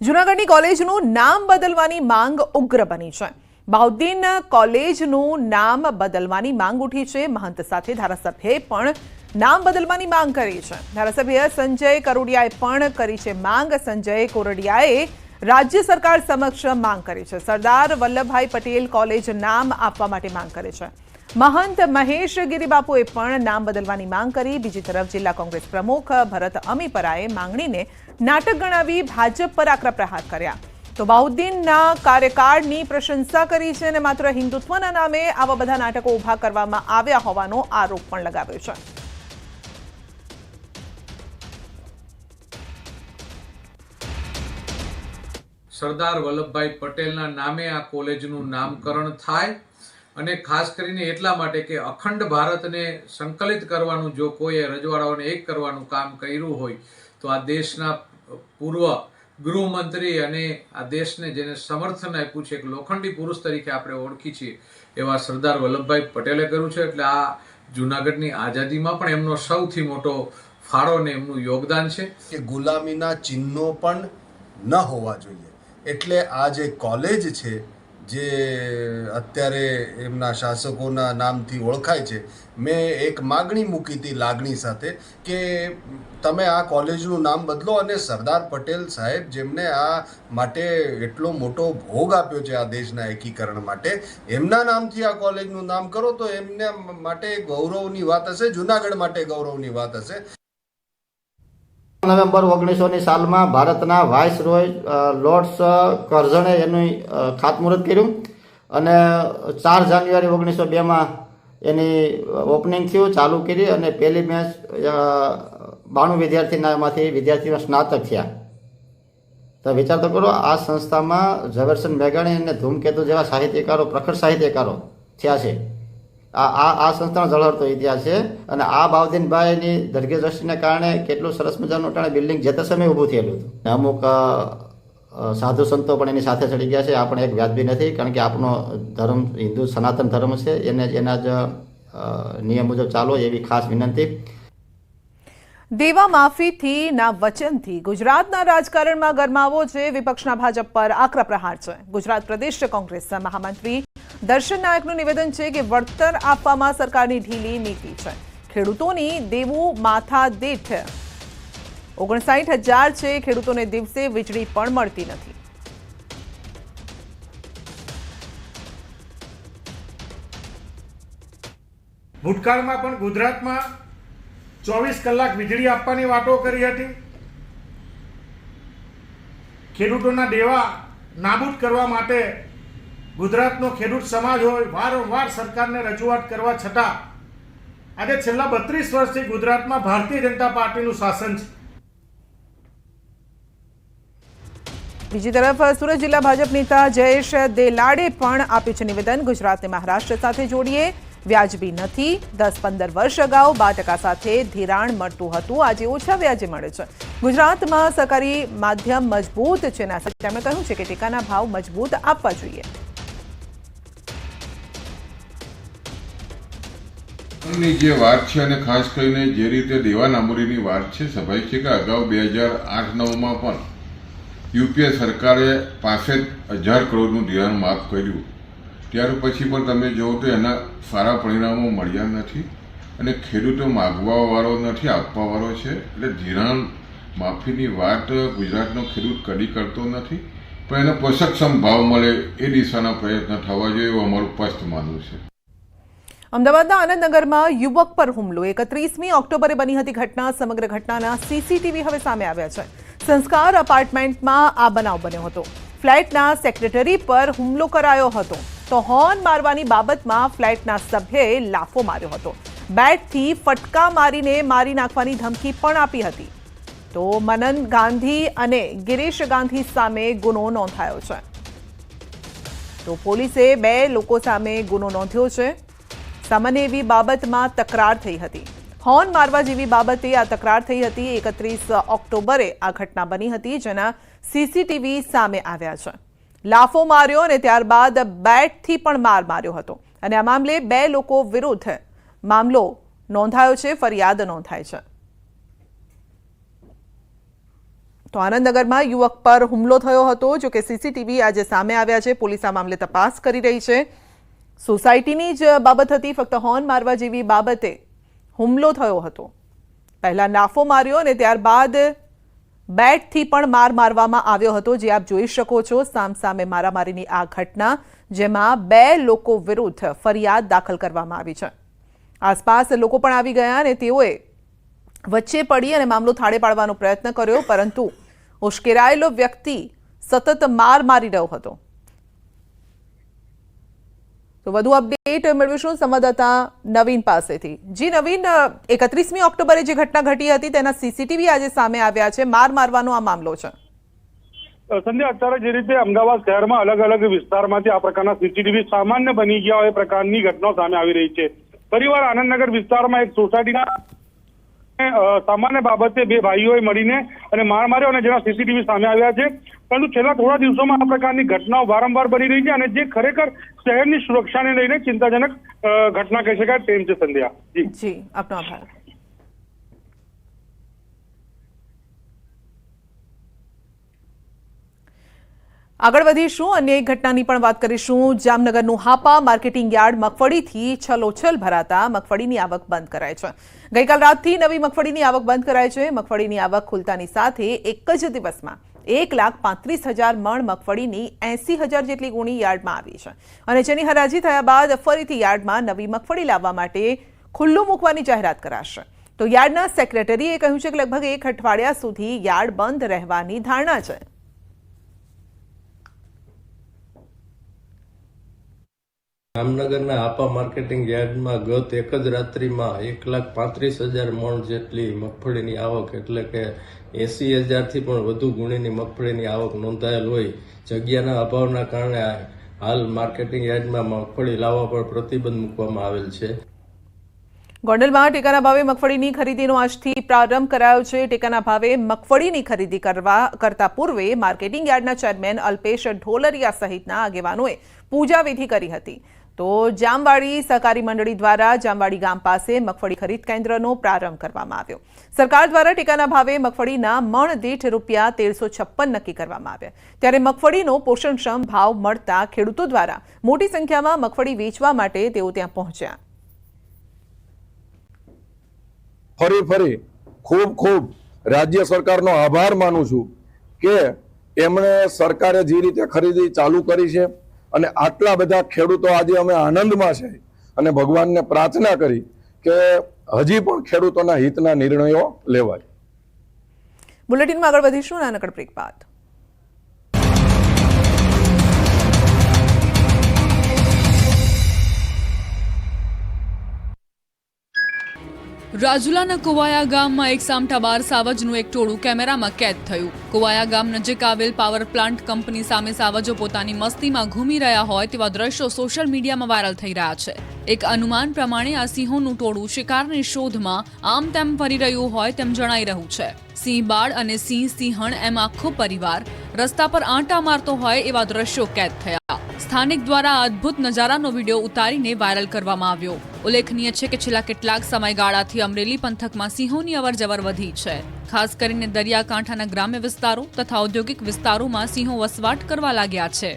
જૂનાગઢની કોલેજનું નામ બદલવાની માંગ ઉગ્ર બની છે। બહાઉદ્દીન કોલેજનું નામ બદલવાની માંગ ઉઠી છે। મહંત સાથે ધારાસભ્યએ પણ નામ બદલવાની માંગ કરી છે। ધારાસભ્ય સંજય કરોડિયાએ પણ કરી છે માંગ। સંજય કોરડિયાએ રાજ્ય સરકાર સમક્ષ માંગ કરી છે। સરદાર વલ્લભભાઈ પટેલ કોલેજ નામ આપવા માટે માંગ કરી છે। महंत महेश गिरीबापुए पण नाम बदलवानी मांग करी। बीजी तरफ जिला कांग्रेस प्रमुख भरत अमीपराए मांगणी ने नाटक गणावी भाजप पर आकरा प्रहार कर्या। तो बहाउद्दीनना कार्यकाळनी प्रशंसा करी छे अने मात्र हिंदुत्वना नामे आवा बधा नाटको उभा करवामां आव्या होवानो आरोप पण लगाव्यो छे। सरदार वल्लभभाई पटेलना नामे आ कॉलेजनुं नामकरण थाय અને ખાસ કરીને એટલા માટે કે અખંડ ભારતને સંકલિત કરવાનું જો કોઈએ રજવાડાઓને એક કરવાનું કામ કર્યું હોય તો આ દેશના પૂર્વ ગૃહમંત્રી અને આ દેશને જેને સમર્થન આપ્યું છે એક લોખંડી પુરુષ તરીકે આપણે ઓળખી છીએ એવા સરદાર વલ્લભભાઈ પટેલે કર્યું છે। એટલે આ જૂનાગઢની આઝાદીમાં પણ એમનો સૌથી મોટો ફાળો ને એમનું યોગદાન છે કે ગુલામીના ચિહ્નો પણ ન હોવા જોઈએ। એટલે આ જે કોલેજ છે જે અત્યારે એમના શાસકોના નામથી ઓળખાય છે, મેં એક માગણી મૂકી હતી લાગણી સાથે કે તમે આ કોલેજનું નામ બદલો અને સરદાર પટેલ સાહેબ જેમને આ માટે એટલો મોટો ભોગ આપ્યો છે આ દેશના એકીકરણ માટે, એમના નામથી આ કોલેજનું નામ કરો તો એમને માટે ગૌરવની વાત હશે, જૂનાગઢ માટે ગૌરવની વાત હશે। નવેમ્બર 1900ની સાલમાં ભારતના વાઇસરોય લોર્ડ્સ કર્ઝણે એનું ખાતમુહૂર્ત કર્યું અને 4 જાન્યુઆરી 1902માં એની ઓપનિંગ થયું, ચાલુ કરી અને પહેલી મેચ 92 વિદ્યાર્થીમાંથી વિદ્યાર્થીઓ સ્નાતક થયા। તો વિચાર તો કરો, આ સંસ્થામાં ઝવેરચંદ મેઘાણી અને ધૂમકેતુ જેવા સાહિત્યકારો, પ્રખર સાહિત્યકારો થયા છે। આ સંસ્થાનો ઝળહળતો ઇતિહાસ છે અને આ બહાઉદ્દીનભાઈની દરગાહ દ્રષ્ટિને કારણે કેટલું સરસ મજાનું ટાણે બિલ્ડિંગ જે તે સમયે ઊભું થયેલું હતું। અમુક સાધુ સંતો પણ એની સાથે ચડી ગયા છે। આ પણ એક વ્યાજબી નથી, કારણ કે આપણો ધર્મ હિન્દુ સનાતન ધર્મ છે, એના જ નિયમ મુજબ ચાલો એવી ખાસ વિનંતી। દેવા માફીથી ના વચનથી ગુજરાતના રાજકારણમાં ગરમાવો છે। વિપક્ષના ભાજપ પર આકરા પ્રહાર છે। ગુજરાત પ્રદેશ કોંગ્રેસ મહામંત્રી દર્શન નાયકનું નિવેદન છે કે વળતર આપવામાં સરકારની ઢીલી નીતિ છે। ખેડૂતોની દેવું માથા દીઠ 59,000 છે। ખેડૂતોને દિવસે વીજળી પણ મળતી નથી। ભૂતકાળમાં પણ ગુજરાતમાં 24 કલાક વીજળી આપવાની વાતો કરી હતી। ખેડૂતોના દેવા નાબૂદ કરવા માટે ગુજરાતનો ખેડૂત સમાજ હોય વારંવાર સરકારને રજૂઆત કરવા છતાં આજે છેલ્લા 32 વર્ષથી ગુજરાતમાં ભારતીય જનતા પાર્ટીનું શાસન છે। બીજી તરફ સુરત જિલ્લા ભાજપ નેતા જયેશ દેલાડે પણ આપ્યું છે નિવેદન। ગુજરાતને મહારાષ્ટ્ર સાથે જોડીએ, વ્યાજબી નથી। 10-15 વર્ષ અગાઉ 12% સાથે ધિરાણ મળતું હતું, આજે ઓછા વ્યાજે મળે છે। ગુજરાતમાં સરકારી માધ્યમ મજબૂત છે। તેમણે કહ્યું છે કે ટેકાના ભાવ મજબૂત આપવા જોઈએ। ની જે વાત છે અને ખાસ કરીને જે રીતે દેવા નાબૂદીની વાત છે, સ્વાભાવિક છે કે અગાઉ 2008-9માં પણ યુપીએ સરકારે 65,000 કરોડનું ધિરાણ માફ કર્યું, ત્યાર પછી પણ તમે જુઓ તો એના સારા પરિણામો મળ્યા નથી અને ખેડૂતો માગવાવાળો નથી, આપવાવાળો છે। એટલે ધિરાણ માફીની વાત ગુજરાતનો ખેડૂત કદી કરતો નથી, પણ એને પોષકક્ષમ ભાવ મળે એ દિશાના પ્રયત્ન થવા જોઈએ એવું અમારું સ્પષ્ટ માનવું છે। અમદાવાદના આનંદનગરમાં યુવક પર હુમલો 31મી ઓક્ટોબરે બની હતી ઘટના। સમગ્ર ઘટનાના સીસીટીવી હવે સામે આવ્યા છે। સંસ્કાર અપાર્ટમેન્ટમાં આ બનાવ બન્યો હતો। ફ્લેટના સેક્રેટરી પર હુમલો કરાયો હતો તો હોર્ન મારવાની બાબતમાં ફ્લેટના સભ્યએ લાફો માર્યો હતો। બેટથી ફટકા મારીને મારી નાખવાની ધમકી પણ આપી હતી। તો મનન ગાંધી અને ગિરીશ ગાંધી સામે ગુનો નોંધાયો છે। તો પોલીસે 2 લોકો સામે ગુનો નોંધ્યો છે। સામાન્ય એવી બાબતમાં તકરાર થઈ હતી। હોર્ન મારવા જેવી બાબતે આ તકરાર થઈ હતી। 31 ઓક્ટોબરે આ ઘટના બની હતી, જેના સીસીટીવી સામે આવ્યા છે। લાફો માર્યો અને ત્યારબાદ બેટથી પણ માર માર્યો હતો અને આ મામલે 2 લોકો વિરુદ્ધ મામલો નોંધાયો છે, ફરિયાદ નોંધાઈ છે। તો આનંદનગરમાં યુવક પર હુમલો થયો હતો. જો કે સીસીટીવી આજે સામે આવ્યા છે. પોલીસ આ મામલે તપાસ કરી રહી છે. સોસાયટીની જ બાબત હતી. ફક્ત હોર્ન મારવા જેવી બાબતે હુમલો થયો હતો. પહેલા નાફો માર્યો અને ત્યારબાદ બેટથી પણ મારવામાં આવ્યો હતો. જે આપ જોઈ શકો છો, સામસામે મારામારીની આ ઘટના, જેમાં 2 લોકો વિરુદ્ધ ફરિયાદ દાખલ કરવામાં આવી છે. આસપાસ લોકો પણ આવી ગયા અને તેઓએ વચ્ચે પડી અને મામલો થાળે પાડવાનો પ્રયત્ન કર્યો, પરંતુ ઉશ્કેરાયેલો વ્યક્તિ સતત માર મારી રહ્યો હતો. તો વધુ અપડેટ મેળવીશું સંવાદદાતા નવીન પાસેથી. જી નવીન, 31મી ઓક્ટોબરે જે ઘટના ઘટી હતી તેના સીસીટીવી આજે સામે આવ્યા છે. માર મારવાનો આ મામલો છે. સંધ્યા, અત્યારે જે રીતે અમદાવાદ શહેરમાં અલગ અલગ વિસ્તારમાંથી આ પ્રકારના સીસીટીવી સામાન્ય બની ગયા હોય એ પ્રકારની ઘટનાઓ સામે આવી રહી છે. પરિવાર આનંદનગર વિસ્તારમાં એક સોસાયટીના સામાન્ય બાબતે 2 ભાઈઓએ મળીને અને માર માર્યો અને જેના સીસીટીવી સામે આવ્યા છે. પરંતુ છેલ્લા થોડા દિવસોમાં આ પ્રકારની ઘટનાઓ વારંવાર બની રહી છે અને જે ખરેખર શહેરની સુરક્ષાને લઈને ચિંતાજનક ઘટના કહી શકાય તેમ છે. સંધ્યા, જી આપનો આભાર. આગળ વધીશું, અન્ય એક ઘટનાની પણ વાત કરીશું. જામનગરનું હાપા માર્કેટિંગ યાર્ડ મગફળીથી છલોછલ ભરાતા મગફળીની આવક બંધ કરાય છે. ગઈકાલ રાતથી નવી મગફળીની આવક બંધ કરાય છે. મગફળીની આવક ખુલતાની સાથે એક જ દિવસમાં 1,35,000 મણ મગફળીની 80,000 જેટલી ગુણી યાર્ડમાં આવી છે અને જેની હરાજી થયા બાદ ફરીથી યાર્ડમાં નવી મગફળી લાવવા માટે ખુલ્લું મૂકવાની જાહેરાત કરાશે. તો યાર્ડના સેક્રેટરીએ કહ્યું છે કે લગભગ 1 અઠવાડિયા સુધી યાર્ડ બંધ રહેવાની ધારણા છે. જામનગરના હાપા માર્કેટિંગ યાર્ડમાં ગત એક જ રાત્રિમાં 1,35,000 મણ જેટલી મગફળીની આવક, એટલે કે 80,000થી પણ વધુ ગુણીની મગફળીની આવક નોંધાયેલ હોય. જગ્યાના અભાવના કારણે હાલ માર્કેટિંગ યાર્ડમાં મગફળી લાવવા પર પ્રતિબંધ મૂકવામાં આવેલ છે. ગોંડલમાં ટેકાના ભાવે મગફળીની ખરીદીનો આજથી પ્રારંભ કરાયો છે. ટેકાના ભાવે મગફળીની ખરીદી કરતા પૂર્વે માર્કેટિંગ યાર્ડના ચેરમેન અલ્પેશ ઢોલરિયા સહિતના આગેવાનોએ પૂજા વિધિ કરી હતી. તો જામવાડી સહકારી મંડળી દ્વારા જામવાડી ગામ પાસે મગફળી ખરીદ કેન્દ્રનો પ્રારંભ કરવામાં આવ્યો. સરકાર દ્વારા ટેકાના ભાવે મગફળીના મણ દીઠ ₹1,356 નક્કી કરવામાં આવ્યા. ત્યારે મગફળીનો પોષણક્ષમ ભાવ મળતા ખેડૂતો દ્વારા મોટી સંખ્યામાં મગફળી વેચવા માટે તેઓ ત્યાં પહોંચ્યા. ફરી ખૂબ રાજ્ય સરકારનો આભાર માનું છું કે એમણે સરકારે જે રીતે ખરીદી ચાલુ કરી છે અને આટલા બધા ખેડૂતો આજે અમે આનંદમાં છે અને ભગવાનને પ્રાર્થના કરી કે હજી પણ ખેડૂતોના હિતના નિર્ણયો લેવાય. બુલેટિનમાં આગળ વધીશું નાનકડ બ્રેક બાદ. રાજુલાના કુવાયા ગામમાં એક સામઠાબાર સાવજનું એક ટોળું કેમેરામાં કેદ થયું. કુવાયા ગામ નજીક આવેલ પાવર પ્લાન્ટ કંપની સામે સાવજો પોતાની મસ્તીમાં ઘૂમી રહ્યા હોય તેવા દ્રશ્યો સોશિયલ મીડિયામાં વાયરલ થઈ રહ્યા છે. એક અનુમાન પ્રમાણે આ સિંહોનું ટોળું શિકારની શોધમાં આમ તેમ ફરી રહ્યું હોય તેમ જણાઈ રહ્યું છે. સિંહ બાળ અને સિંહણ એમ આખો પરિવાર રસ્તા પર આંટા મારતો હોય એવા દ્રશ્યો કેદ થયા. સ્થાનિક દ્વારા આ અદ્ભુત નજારાનો વિડીયો ઉતારીને વાયરલ કરવામાં આવ્યો. ઉલ્લેખનીય છે કે છેલ્લા કેટલાક સમયગાળાથી અમરેલી પંથકમાં સિંહોની અવરજવર વધી છે. ખાસ કરીને દરિયાકાંઠાના ગ્રામ્ય વિસ્તારો તથા ઔદ્યોગિક વિસ્તારોમાં સિંહો વસવાટ કરવા લાગ્યા છે.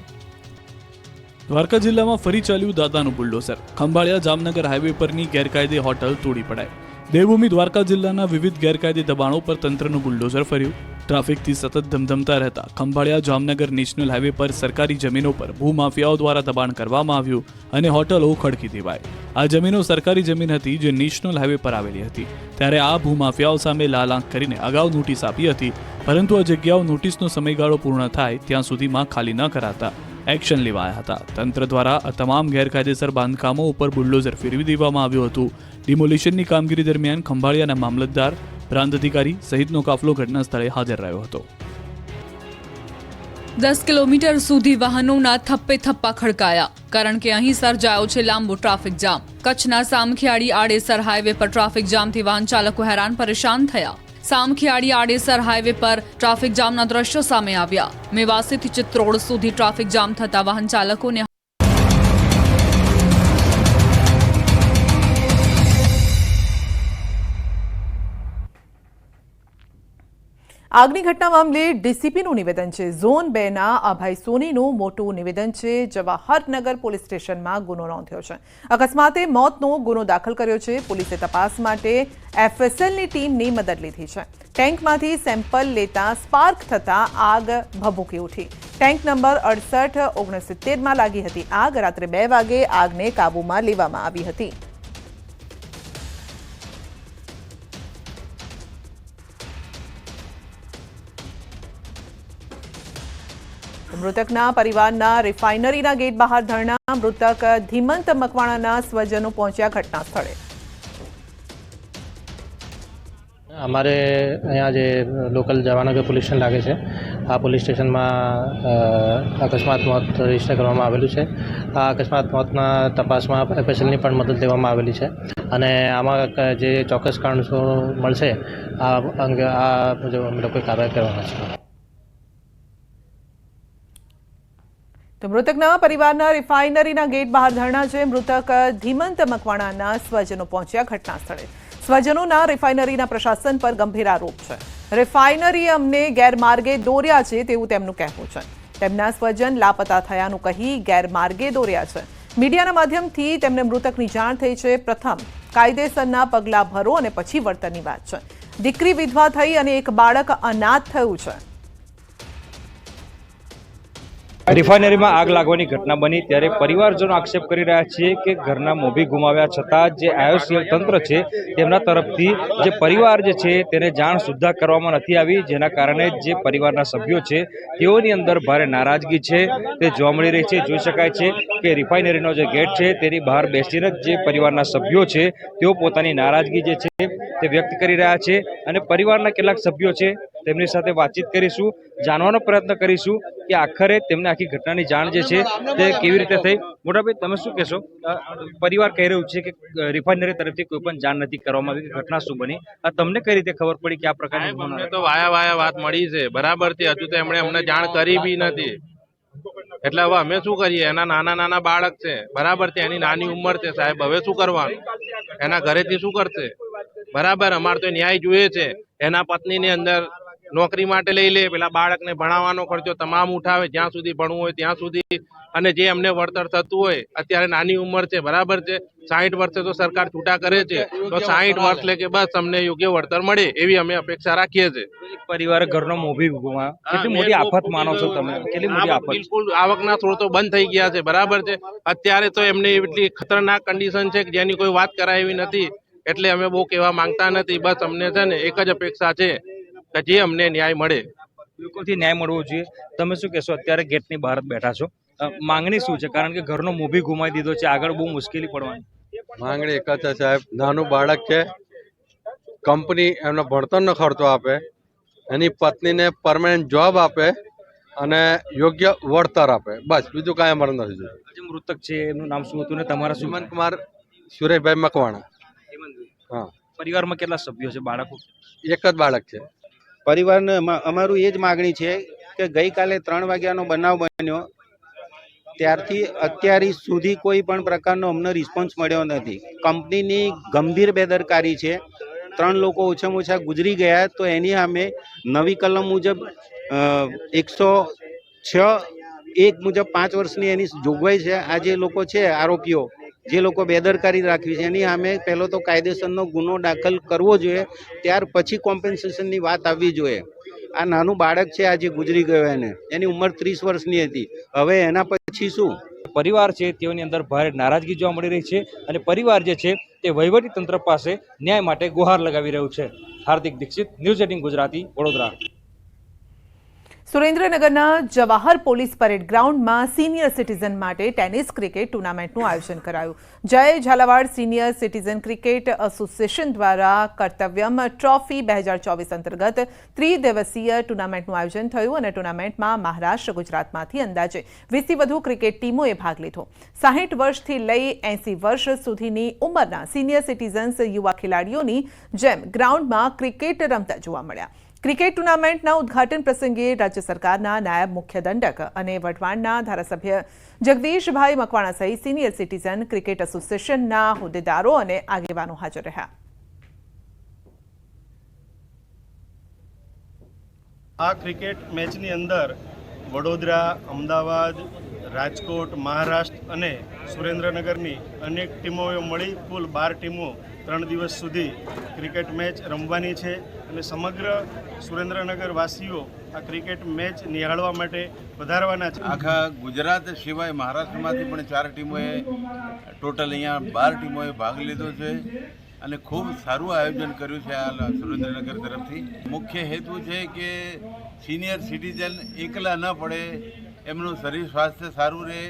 દ્વારકા જિલ્લામાં ફરી ચાલ્યું દાદાનું બુલડોઝર. ખંભાળિયા જામનગર હાઈવે પરની ગેરકાયદે હોટલ તોડી પડાઈ. દેવભૂમિ દ્વારકા જિલ્લાના વિવિધ ગેરકાયદે દબાણો પર તંત્રનું બુલડોઝર ફર્યું. ટ્રાફિકથી સતત ધમધમતા રહેતા ખંભાળિયા જામનગર નેશનલ હાઈવે પર સરકારી જમીનો પર ભૂમાફિયાઓ દ્વારા દબાણ કરવામાં આવ્યું અને હોટલો ખડકી દેવાઈ. આ જમીનો સરકારી જમીન હતી જે નેશનલ હાઈવે પર આવેલી હતી. ત્યારે આ ભૂમાફિયાઓ સામે લાલ આંખ કરીને અગાઉ નોટિસ આપી હતી, પરંતુ આ જગ્યાઓ નોટિસનો સમયગાળો પૂર્ણ થાય ત્યાં સુધીમાં ખાલી ન કરાતા એક્શન લેવાયા હતા. તંત્ર દ્વારા આ તમામ ગેરકાયદેસર બાંધકામો ઉપર બુલડોઝર ફેરવી દેવામાં આવ્યું હતું. ડિમોલિશનની કામગીરી દરમિયાન ખંભાળિયાના મામલતદાર, પ્રાંત અધિકારી સહિતનો કાફલો ઘટના સ્થળે હાજર રહ્યો હતો. 10 કિલોમીટર સુધી વાહનોના થપ્પે થપ્પા ખડકાયા, કારણ કે અહીં સર્જાયો છે લાંબો ટ્રાફિક જામ. કચ્છના સામખિયાળી આડેસર હાઈવે પર ટ્રાફિક જામથી વાહન ચાલકો હેરાન પરેશાન થયા. સામખિયાળી આડેસર હાઈવે પર ટ્રાફિક જામના દ્રશ્યો સામે આવ્યા. મેવાસીથી ચિત્રોડ સુધી ટ્રાફિક જામ થતા વાહન ચાલકોને આગની ઘટના મામલે ડીસીપીનું નિવેદન છે. ઝોન 2 ના અભય સોનીનું મોટું નિવેદન છે. જવાહરનગર પોલીસ સ્ટેશનમાં ગુનો નોંધ્યો છે. અકસ્માતે મોતનો ગુનો દાખલ કર્યો છે. પોલીસે તપાસ માટે એફએસએલની ટીમની મદદ લીધી છે. ટેન્કમાંથી સેમ્પલ લેતા સ્પાર્ક થતા આગ ભભૂકી ઉઠી. ટેન્ક નંબર 6869માં લાગી હતી આગ. રાત્રે 2 વાગે આગને કાબૂમાં લેવામાં આવી હતી. મૃતકના પરિવારના રિફાઇનરીના ગેટ બહાર ધરણા. મૃતક ધીમંત મકવાણાના સ્વજનો પહોંચ્યા ઘટના સ્થળે. અમારે અહીંયા જે લોકલ જવાનગર પોલીસ સ્ટેશન લાગે છે, આ પોલીસ સ્ટેશનમાં અકસ્માત મોત રજીસ્ટર કરવામાં આવેલું છે. આ અકસ્માત મોતના તપાસમાં એફએસએલની પણ મદદ લેવામાં આવેલી છે અને આમાં જે ચોક્કસ કારણો મળશે આ અંગે આ મુજબ અમે લોકો કાર્યવાહી કરવાના છે. તો મૃતકના પરિવારના રિફાઇનરીના ગેટ બહાર ધરણા છે. મૃતક ધીમંત મકવાણાના સ્વજનો પહોંચ્યા ઘટના સ્થળે. સ્વજનોના રિફાઇનરીના પ્રશાસન પર ગંભીર આરોપ છે. રિફાઇનરી અમને ગેરમાર્ગે દોર્યા છે તેવું તેમનું કહેવું છે. તેમના સ્વજન લાપતા થયાનું કહી ગેરમાર્ગે દોર્યા છે. મીડિયાના માધ્યમથી તેમને મૃતકની જાણ થઈ છે. પ્રથમ કાયદેસરના પગલાં ભરો અને પછી વળતરની વાત છે. દીકરી વિધવા થઈ અને એક બાળક અનાથ થયું છે. રિફાઇનરીમાં આગ લાગવાની ઘટના બની ત્યારે પરિવારજનો આક્ષેપ કરી રહ્યા છે કે ઘરના મોભી ગુમાવ્યા છતાં જે આઈઓસીએલ તંત્ર છે તેમના તરફથી જે પરિવાર જે છે તેને જાણ સુદ્ધા કરવામાં નથી આવી, જેના કારણે જે પરિવારના સભ્યો છે તેઓની અંદર ભારે નારાજગી છે તે જોવા મળી રહી છે. જોઈ શકાય છે કે રિફાઇનરીનો જે ગેટ છે તેની બહાર બેસીને જ જે પરિવારના સભ્યો છે તેઓ પોતાની નારાજગી જે છે તે વ્યક્ત કરી રહ્યા છે અને પરિવારના કેટલાક સભ્યો છે તેમની સાથે વાતચીત કરીશું, જાણવાનો પ્રયત્ન કરીશું કે આખરે તેમને આખી ઘટનાની જાણ જે છે તે કેવી રીતે થઈ. મોટાભાઈ, તમે શું કહેશો? પરિવાર કહી રહ્યું છે કે રિફાઇનરી તરફથી કોઈ પણ જાણ નથી કરવામાં આવી કે ઘટના શું બની. તમને કઈ રીતે ખબર પડી કે આ પ્રકારની અમને તો વાયા વાત મળી છે બરાબર છે, હજુ તો એમણે અમને જાણ કરી બી નથી. એટલે હવે અમે શું કરીએ? એના નાના બાળક છે બરાબર છે, એની નાની ઉંમર છે સાહેબ, હવે શું કરવાનું? એના ઘરેથી શું કરશે? બરાબર, અમારે તો ન્યાય જોઈએ છે. એના પત્નીની અંદર નોકરી માટે લઈ લે, પેલા બાળકને ભણાવવાનો ખર્ચો તમામ ઉઠાવે, જ્યાં સુધી ભણવું હોય ત્યાં સુધી, અને જે એમને વળતર થતું હોય, અત્યારે નાની ઉંમર છે બરાબર છે, 60 વર્ષે તો સરકાર છૂટા કરે છે, તો 60 વર્ષ લે કે બસ અમને યોગ્ય વળતર મળે એવી અમે અપેક્ષા રાખીએ છીએ. પરિવારે ઘરનો મોભી ગુમાવ્યો, કેટલી મોટી આફત માનો છો તમે? કેટલી મોટી આફત? બિલકુલ આવકના સ્ત્રોતો બંધ થઈ ગયા છે બરાબર છે. અત્યારે તો એમની એટલી ખતરનાક કન્ડિશન છે કે જેની કોઈ વાત કરાય એવી નથી. એટલે અમે બહુ કહેવા માંગતા નથી. બસ અમને છે ને એક જ અપેક્ષા છે કે જે અમને ન્યાય મળે. બિલકુલથી ન્યાય મળવો જોઈએ. તમે શું કહેશો? અત્યારે ગેટની બહાર બેઠા છો, માંગણી શું છે? કારણ કે ઘરનો મોભી ગુમાવી દીધો છે, આગળ બહુ મુશ્કેલી પડવાની. માંગણી એક જ છે સાહેબ, નાનું બાળક છે, કંપની એમનો ભણતરનો ખર્ચો આપે, એની પત્નીને પરમાનન્ટ જોબ આપે અને યોગ્ય વળતર આપે, બસ બીજું કાંઈ અમારે નથી જોયું. જે મૃતક છે એનું નામ શું હતું ને તમારા શું? હેમંતકુમાર સુરેશભાઈ મકવાણા. હા. પરિવારમાં કેટલા સભ્યો છે? બાળકો? એક જ બાળક છે. પરિવારને અમારું એ જ માગણી છે કે ગઈકાલે 3 વાગ્યાનો બનાવ બન્યો ત્યારથી અત્યાર સુધી કોઈ પણ પ્રકારનો અમને રિસ્પોન્સ મળ્યો નથી. કંપનીની ગંભીર બેદરકારી છે. 3 લોકો ઓછામાં ઓછા ગુજરી ગયા, તો એની સામે નવી કલમ મુજબ 106(1) મુજબ 5 વર્ષની એની જોગવાઈ છે. આ જે લોકો છે આરોપીઓ, જે લોકો બેદરકારી રાખવી છે, એની સામે પહેલો તો કાયદેસરનો ગુનો દાખલ કરવો જોઈએ, ત્યાર પછી કોમ્પેન્સેશનની વાત આવવી જોઈએ. આ નાનું બાળક છે, આ જે ગુજરી ગયો એની ઉંમર 30 વર્ષની હતી. હવે એના પછી શું? પરિવાર છે તેઓની અંદર ભારે નારાજગી જોવા મળી રહી છે અને પરિવાર જે છે તે વહીવટી તંત્ર પાસે ન્યાય માટે ગુહાર લગાવી રહ્યું છે. હાર્દિક દીક્ષિત, ન્યૂઝ 18 ગુજરાતી, વડોદરા. સુરેન્દ્રનગરના જવાહર પોલીસ પરેડ ગ્રાઉન્ડમાં સિનિયર સિટીઝન માટે ટેનિસ ક્રિકેટ ટુર્નામેન્ટનું આયોજન કરાયું. Jai Zalawad senior citizen cricket association દ્વારા કર્તવ્યમ ટ્રોફી 2024 અંતર્ગત ત્રિદિવસીય ટુર્નામેન્ટનું આયોજન થયું અને ટુર્નામેન્ટમાં મહારાષ્ટ્ર, ગુજરાતમાંથી અંદાજે 20 થી વધુ ક્રિકેટ ટીમોએ ભાગ લીધો. 60 વર્ષથી લઈ 80 વર્ષ સુધીની ઉંમરના સિનિયર સિટીઝન્સ યુવા ખેલાડીઓની જેમ ગ્રાઉન્ડમાં ક્રિકેટ રમતા જોવા મળ્યા. ક્રિકેટ ટુર્નામેન્ટના ઉદ્ઘાટન પ્રસંગે રાજ્ય સરકારના નાયબ મુખ્ય દંડક અને વઢવાણના ધારાસભ્ય જગદીશભાઈ મકવાણા સહિત સિનિયર સિટીઝન ક્રિકેટ એસોસિએશનના હોદ્દેદારો અને આગેવાનો હાજર રહ્યા. આ ક્રિકેટ મેચની અંદર વડોદરા, અમદાવાદ, રાજકોટ, મહારાષ્ટ્ર અને સુરેન્દ્રનગરની અનેક ટીમોએ મળી કુલ 12 ટીમો 3 દિવસ સુધી ક્રિકેટ મેચ રમવાની છે અને સમગ્ર સુરેન્દ્રનગર વાસીઓ આ ક્રિકેટ મેચ નિહાળવા માટે વધારવાના છે. આખા ગુજરાત સિવાય મહારાષ્ટ્રમાંથી પણ 4 ટીમોએ ટોટલ અહીંયા 12 ટીમોએ ભાગ લીધો છે અને ખૂબ સારું આયોજન કર્યું છે આ સુરેન્દ્રનગર તરફથી. મુખ્ય હેતુ છે કે સિનિયર સિટીઝન એકલા ન પડે, એમનું શરીર સ્વાસ્થ્ય સારું રહે,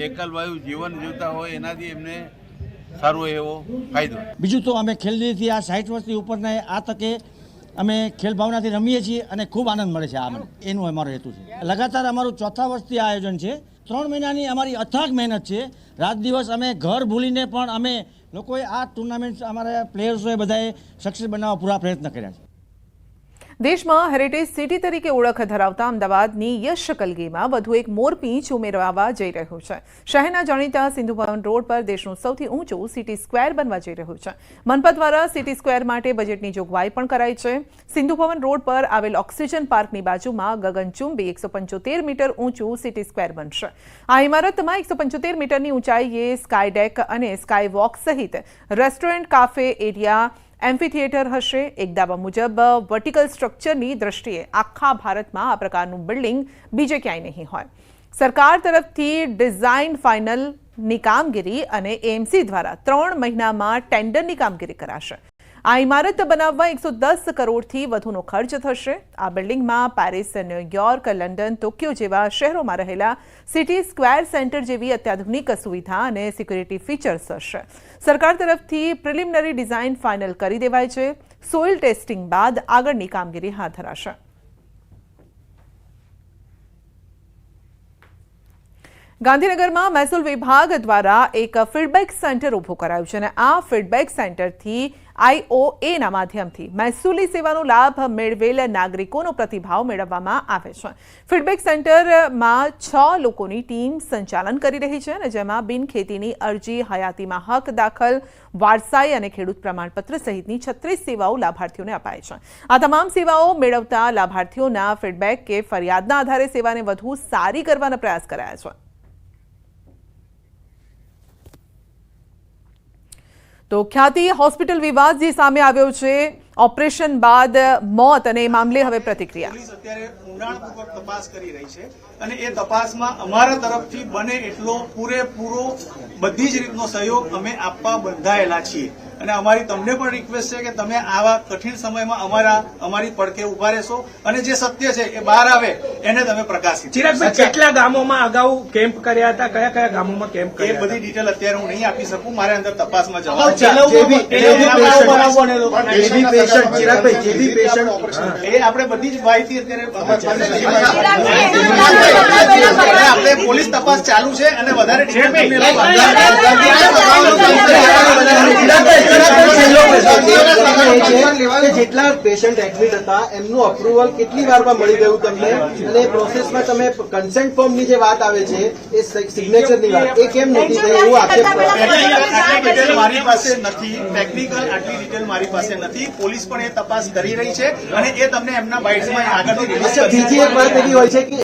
એકલવાયુ જીવન જીવતા હોય એનાથી એમને સારો એવો ફાયદો. બીજું તો અમે ખેલદીથી આ 60 વર્ષથી ઉપરના આ તકે અમે ખેલ ભાવનાથી રમીએ છીએ અને ખૂબ આનંદ મળે છે. આ એનું અમારો હેતુ છે. લગાતાર અમારું 4થા વર્ષથી આયોજન છે. 3 મહિનાની અમારી અથાગ મહેનત છે. રાત દિવસ અમે ઘર ભૂલીને પણ અમે લોકોએ આ ટુર્નામેન્ટ અમારા પ્લેયર્સોએ બધાએ સક્સેસ બનાવવા પૂરા પ્રયત્ન કર્યા છે. દેશમાં હેરિટેજ સિટી તરીકે ઓળખ ધરાવતા અમદાવાદની યશ કલગીમાં વધુ એક મોરપીંછ ઉમેરવા જઈ રહ્યું છે. શહેરના જાણીતા સિંધુ ભવન રોડ પર દેશનું સૌથી ઊંચું સિટી સ્ક્વેર બનવા જઈ રહ્યું છે. મનપા દ્વારા સિટી સ્ક્વેર માટે બજેટની જોગવાઈ પણ કરાઈ છે. સિંધુ ભવન રોડ પર આવેલ ઓક્સિજન પાર્કની બાજુમાં ગગનચુંબી 175 મીટર ઊંચું સિટી સ્ક્વેર બનશે. આ ઇમારતમાં 175 મીટરની ઊંચાઈએ સ્કાય ડેક અને સ્કાય વોક સહિત રેસ્ટોરન્ટ, કાફે, એરિયા, એમ્ફી થિયેટર હશે. એક દાવા મુજબ વર્ટિકલ સ્ટ્રક્ચરની દ્રષ્ટિએ આખા ભારતમાં આ પ્રકારનું બિલ્ડિંગ બીજે ક્યાંય નહીં હોય. સરકાર તરફથી ડિઝાઇન ફાઇનલની કામગીરી અને એએમસી દ્વારા 3 મહિનામાં ટેન્ડરની કામગીરી કરાશે. આ ઇમારત બનાવવા 110 કરોડથી વધુનો ખર્ચ થશે. આ બિલ્ડિંગમાં પેરિસ, ન્યૂયોર્ક, લંડન, ટોક્યો જેવા શહેરોમાં રહેલા સિટી સ્ક્વેર સેન્ટર જેવી અત્યાધુનિક સુવિધા અને સિક્યુરિટી ફીચર્સ હશે. સરકાર તરફથી પ્રિલિમિનરી ડિઝાઇન ફાઇનલ કરી દેવાય છે. સોઇલ ટેસ્ટિંગ બાદ આગળની કામગીરી હાથ ધરાશે. ગાંધીનગરમાં મહેસૂલ વિભાગ દ્વારા એક ફીડબેક સેન્ટર ઊભું કરાયું છે અને આ ફીડબેક સેન્ટરથી IOAના માધ્યમથી મહેસૂલી સેવાનો લાભ મેળવેલ નાગરિકોનો પ્રતિભાવ મેળવવામાં આવે છે. ફીડબેક સેન્ટરમાં 6 લોકોની ટીમ સંચાલન કરી રહી છે અને જેમાં બિનખેતીની અરજી, હયાતીમાં હક દાખલ, વારસાઈ અને ખેડૂત પ્રમાણપત્ર સહિતની 36 સેવાઓ લાભાર્થીઓને અપાય છે. આ તમામ સેવાઓ મેળવતા લાભાર્થીઓના ફીડબેક કે ફરિયાદના આધારે સેવાને વધુ સારી કરવાના પ્રયાસ કરાયા છે. તો ખ્યાતિ હોસ્પિટલ વિવાદ જે સામે આવ્યો છે, ઓપરેશન બાદ મોત અને એ મામલે હવે પ્રતિક્રિયા. પોલીસ અત્યારે ઊંડાણપૂર્વક તપાસ કરી રહી છે અને એ તપાસમાં અમારા તરફથી બને એટલો પૂરેપૂરો બધી જ રીતનો સહયોગ અમે આપવા બંધાયેલા છીએ અને અમારી તમને પણ રિક્વેસ્ટ છે કે તમે આવા કઠિન સમયમાં અમારી પડખે ઉભા રહેશો અને જે સત્ય છે એ બહાર આવે એને તમે પ્રકાશિત. ચિરાગભાઈ, કેટલા ગામોમાં અગાઉ કેમ્પ કર્યા હતા, કયા કયા ગામોમાં કેમ્પ કર્યા? એ બધી ડિટેલ અત્યારે હું નહીં આપી શકું, મારે અંદર તપાસમાં જવાનું એ આપણે બધી જ માહિતી અત્યારે આપણે પોલીસ તપાસ ચાલુ છે અને વધારે જેટલા પેશન્ટ એડમિટ હતા એમનું અપ્રુવલ કેટલી વારમાં મળી ગયું તમને, અને પ્રોસેસમાં તમે કન્સેન્ટ ફોર્મની જે વાત આવે છે એ સિગ્નેચરની વાત એ કેમ નથી થઈ એવું આક્ષેપ મારી પાસે નથી. ટેકનિકલ આટલી ડિટેલ મારી પાસે નથી. પોલીસ પણ એ તપાસ કરી રહી છે અને એ તમને એમના બાઇટ્સમાં આગળથી બીજી એક વાત એવી હોય છે કે